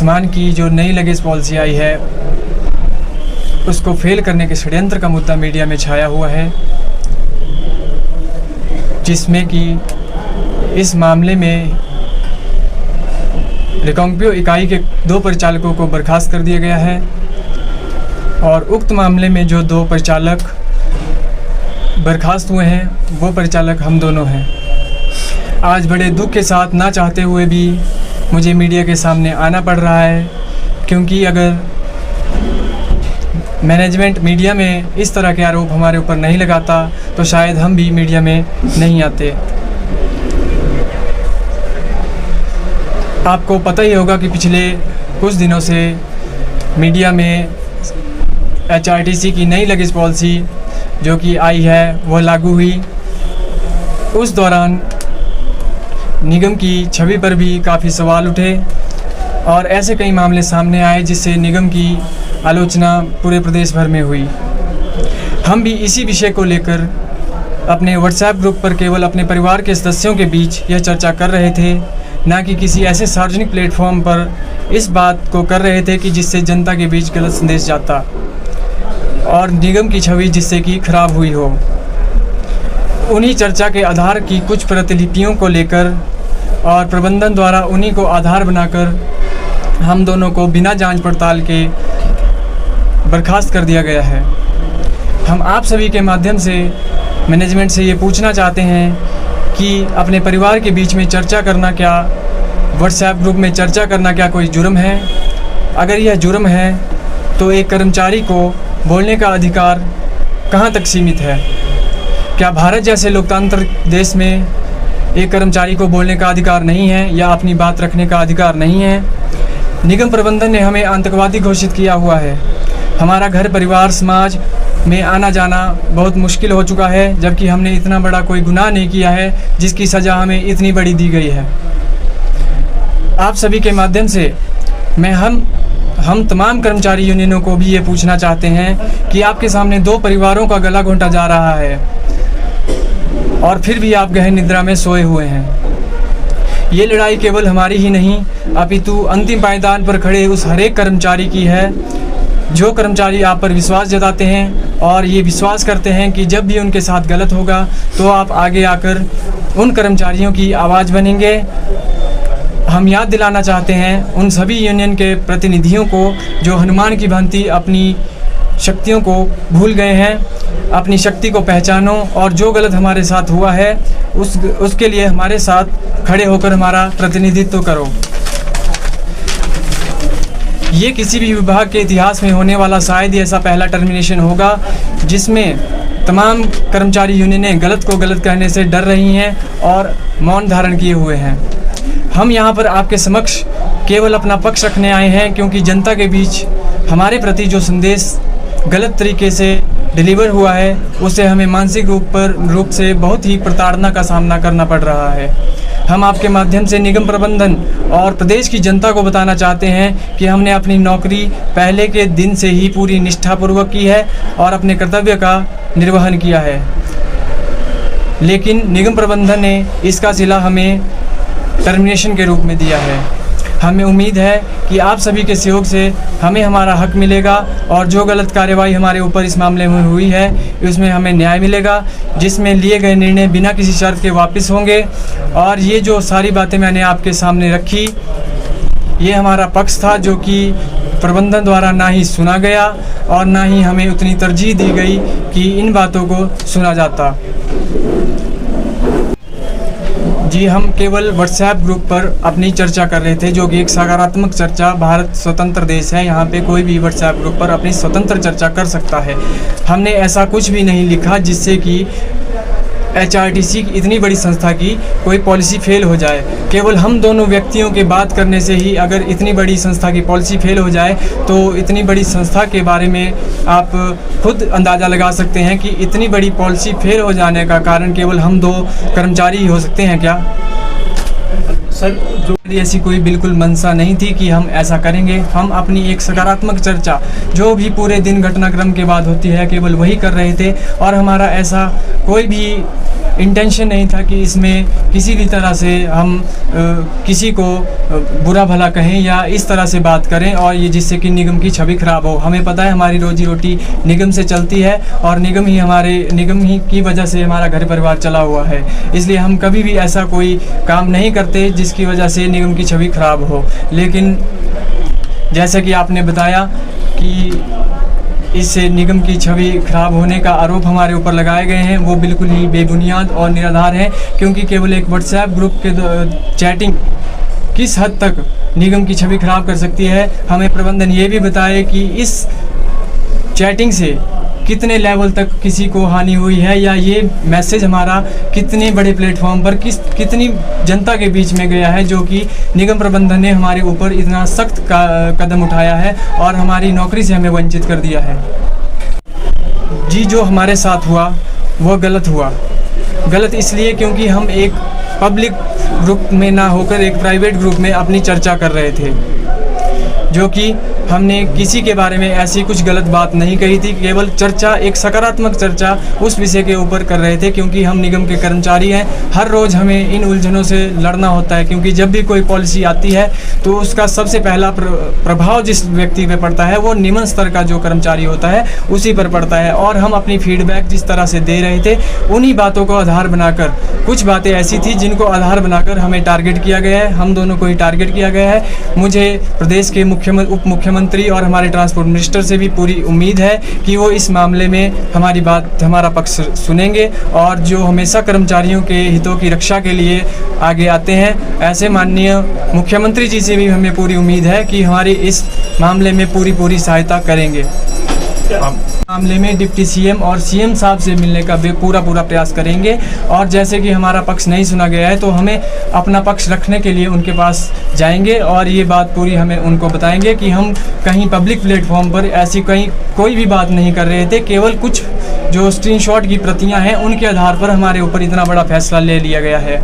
आयुष्मान की जो नई लगेज पॉलिसी आई है उसको फेल करने के षड्यंत्र का मुद्दा मीडिया में छाया हुआ है, जिसमें कि इस मामले में रिकांगपिओ इकाई के 2 परिचालकों को बर्खास्त कर दिया गया है और उक्त मामले में जो 2 परिचालक बर्खास्त हुए हैं वो परिचालक हम दोनों हैं। आज बड़े दुख के साथ, ना चाहते हुए भी मुझे मीडिया के सामने आना पड़ रहा है, क्योंकि अगर मैनेजमेंट मीडिया में इस तरह के आरोप हमारे ऊपर नहीं लगाता तो शायद हम भी मीडिया में नहीं आते। आपको पता ही होगा कि पिछले कुछ दिनों से मीडिया में HRTC की नई लगेज पॉलिसी जो कि आई है वह लागू हुई। उस दौरान निगम की छवि पर भी काफ़ी सवाल उठे और ऐसे कई मामले सामने आए जिससे निगम की आलोचना पूरे प्रदेश भर में हुई। हम भी इसी विषय को लेकर अपने व्हाट्सएप ग्रुप पर केवल अपने परिवार के सदस्यों के बीच यह चर्चा कर रहे थे, ना कि किसी ऐसे सार्वजनिक प्लेटफॉर्म पर इस बात को कर रहे थे कि जिससे जनता के बीच गलत संदेश जाता और निगम की छवि जिससे कि खराब हुई हो। उन्हीं चर्चा के आधार की कुछ प्रतिलिपियों को लेकर और प्रबंधन द्वारा उन्हीं को आधार बनाकर हम दोनों को बिना जांच पड़ताल के बर्खास्त कर दिया गया है। हम आप सभी के माध्यम से मैनेजमेंट से ये पूछना चाहते हैं कि अपने परिवार के बीच में चर्चा करना क्या, व्हाट्सएप ग्रुप में चर्चा करना क्या कोई जुर्म है? अगर यह जुर्म है तो एक कर्मचारी को बोलने का अधिकार कहाँ तक सीमित है? क्या भारत जैसे लोकतांत्रिक देश में एक कर्मचारी को बोलने का अधिकार नहीं है या अपनी बात रखने का अधिकार नहीं है? निगम प्रबंधन ने हमें आतंकवादी घोषित किया हुआ है। हमारा घर परिवार समाज में आना जाना बहुत मुश्किल हो चुका है, जबकि हमने इतना बड़ा कोई गुनाह नहीं किया है जिसकी सज़ा हमें इतनी बड़ी दी गई है। आप सभी के माध्यम से मैं हम तमाम कर्मचारी यूनियनों को भी ये पूछना चाहते हैं कि आपके सामने 2 परिवारों का गला घोंटा जा रहा है और फिर भी आप गहन निद्रा में सोए हुए हैं। ये लड़ाई केवल हमारी ही नहीं अपितु अंतिम पायदान पर खड़े उस हर एक कर्मचारी की है, जो कर्मचारी आप पर विश्वास जताते हैं और ये विश्वास करते हैं कि जब भी उनके साथ गलत होगा तो आप आगे आकर उन कर्मचारियों की आवाज़ बनेंगे। हम याद दिलाना चाहते हैं उन सभी यूनियन के प्रतिनिधियों को जो हनुमान की भांति अपनी शक्तियों को भूल गए हैं, अपनी शक्ति को पहचानो और जो गलत हमारे साथ हुआ है उसके लिए हमारे साथ खड़े होकर हमारा प्रतिनिधित्व करो। ये किसी भी विभाग के इतिहास में होने वाला शायद ही ऐसा पहला टर्मिनेशन होगा जिसमें तमाम कर्मचारी यूनियनें गलत को गलत कहने से डर रही हैं और मौन धारण किए हुए हैं। हम यहाँ पर आपके समक्ष केवल अपना पक्ष रखने आए हैं, क्योंकि जनता के बीच हमारे प्रति जो संदेश गलत तरीके से डिलीवर हुआ है उससे हमें मानसिक रूप से बहुत ही प्रताड़ना का सामना करना पड़ रहा है। हम आपके माध्यम से निगम प्रबंधन और प्रदेश की जनता को बताना चाहते हैं कि हमने अपनी नौकरी पहले के दिन से ही पूरी निष्ठापूर्वक की है और अपने कर्तव्य का निर्वहन किया है, लेकिन निगम प्रबंधन ने इसका सिला हमें टर्मिनेशन के रूप में दिया है। हमें उम्मीद है कि आप सभी के सहयोग से हमें हमारा हक मिलेगा और जो गलत कार्रवाई हमारे ऊपर इस मामले में हुई है उसमें हमें न्याय मिलेगा, जिसमें लिए गए निर्णय बिना किसी शर्त के वापस होंगे। और ये जो सारी बातें मैंने आपके सामने रखी, ये हमारा पक्ष था जो कि प्रबंधन द्वारा ना ही सुना गया और ना ही हमें उतनी तरजीह दी गई कि इन बातों को सुना जाता। जी, हम केवल व्हाट्सएप ग्रुप पर अपनी चर्चा कर रहे थे, जो कि एक सकारात्मक चर्चा। भारत स्वतंत्र देश है, यहाँ पे कोई भी व्हाट्सएप ग्रुप पर अपनी स्वतंत्र चर्चा कर सकता है। हमने ऐसा कुछ भी नहीं लिखा जिससे कि HRTC इतनी बड़ी संस्था की कोई पॉलिसी फेल हो जाए। केवल हम दोनों व्यक्तियों के बात करने से ही अगर इतनी बड़ी संस्था की पॉलिसी फेल हो जाए तो इतनी बड़ी संस्था के बारे में आप खुद अंदाज़ा लगा सकते हैं कि इतनी बड़ी पॉलिसी फेल हो जाने का कारण केवल हम 2 कर्मचारी ही हो सकते हैं क्या? सर, जो ऐसी कोई बिल्कुल मंशा नहीं थी कि हम ऐसा करेंगे। हम अपनी एक सकारात्मक चर्चा जो भी पूरे दिन घटनाक्रम के बाद होती है केवल वही कर रहे थे और हमारा ऐसा कोई भी इंटेंशन नहीं था कि इसमें किसी भी तरह से हम किसी को बुरा भला कहें या इस तरह से बात करें और ये जिससे कि निगम की छवि खराब हो। हमें पता है हमारी रोजी रोटी निगम से चलती है और निगम ही की वजह से हमारा घर परिवार चला हुआ है, इसलिए हम कभी भी ऐसा कोई काम नहीं करते जिसकी वजह से निगम की छवि खराब हो। लेकिन जैसा कि आपने बताया कि इससे निगम की छवि खराब होने का आरोप हमारे ऊपर लगाए गए हैं, वो बिल्कुल ही बेबुनियाद और निराधार हैं, क्योंकि केवल एक व्हाट्सएप ग्रुप के चैटिंग किस हद तक निगम की छवि खराब कर सकती है। हमें प्रबंधन ये भी बताए कि इस चैटिंग से कितने लेवल तक किसी को हानि हुई है या ये मैसेज हमारा कितने बड़े प्लेटफॉर्म पर कितनी जनता के बीच में गया है, जो कि निगम प्रबंधन ने हमारे ऊपर इतना सख्त कदम उठाया है और हमारी नौकरी से हमें वंचित कर दिया है। जी, जो हमारे साथ हुआ वो गलत हुआ। गलत इसलिए क्योंकि हम एक पब्लिक ग्रुप में ना होकर एक प्राइवेट ग्रुप में अपनी चर्चा कर रहे थे, जो कि हमने किसी के बारे में ऐसी कुछ गलत बात नहीं कही थी, केवल चर्चा, एक सकारात्मक चर्चा उस विषय के ऊपर कर रहे थे, क्योंकि हम निगम के कर्मचारी हैं। हर रोज़ हमें इन उलझनों से लड़ना होता है, क्योंकि जब भी कोई पॉलिसी आती है तो उसका सबसे पहला प्रभाव जिस व्यक्ति पे पड़ता है वो निम्न स्तर का जो कर्मचारी होता है उसी पर पड़ता है। और हम अपनी फीडबैक जिस तरह से दे रहे थे उन्हीं बातों को आधार बनाकर, कुछ बातें ऐसी थी जिनको आधार बनाकर हमें टारगेट किया गया है, हम दोनों को ही टारगेट किया गया है। मुझे प्रदेश के उप मुख्यमंत्री और हमारे ट्रांसपोर्ट मिनिस्टर से भी पूरी उम्मीद है कि वो इस मामले में हमारी बात, हमारा पक्ष सुनेंगे और जो हमेशा कर्मचारियों के हितों की रक्षा के लिए आगे आते हैं, ऐसे माननीय मुख्यमंत्री जी से भी हमें पूरी उम्मीद है कि हमारी इस मामले में पूरी सहायता करेंगे। मामले में डिप्टी सीएम और सीएम साहब से मिलने का पूरा प्रयास करेंगे और जैसे कि हमारा पक्ष नहीं सुना गया है तो हमें अपना पक्ष रखने के लिए उनके पास जाएंगे और ये बात पूरी हमें उनको बताएंगे कि हम कहीं पब्लिक प्लेटफॉर्म पर ऐसी कोई भी बात नहीं कर रहे थे, केवल कुछ जो स्क्रीनशॉट की प्रतियां हैं उनके आधार पर हमारे ऊपर इतना बड़ा फैसला ले लिया गया है।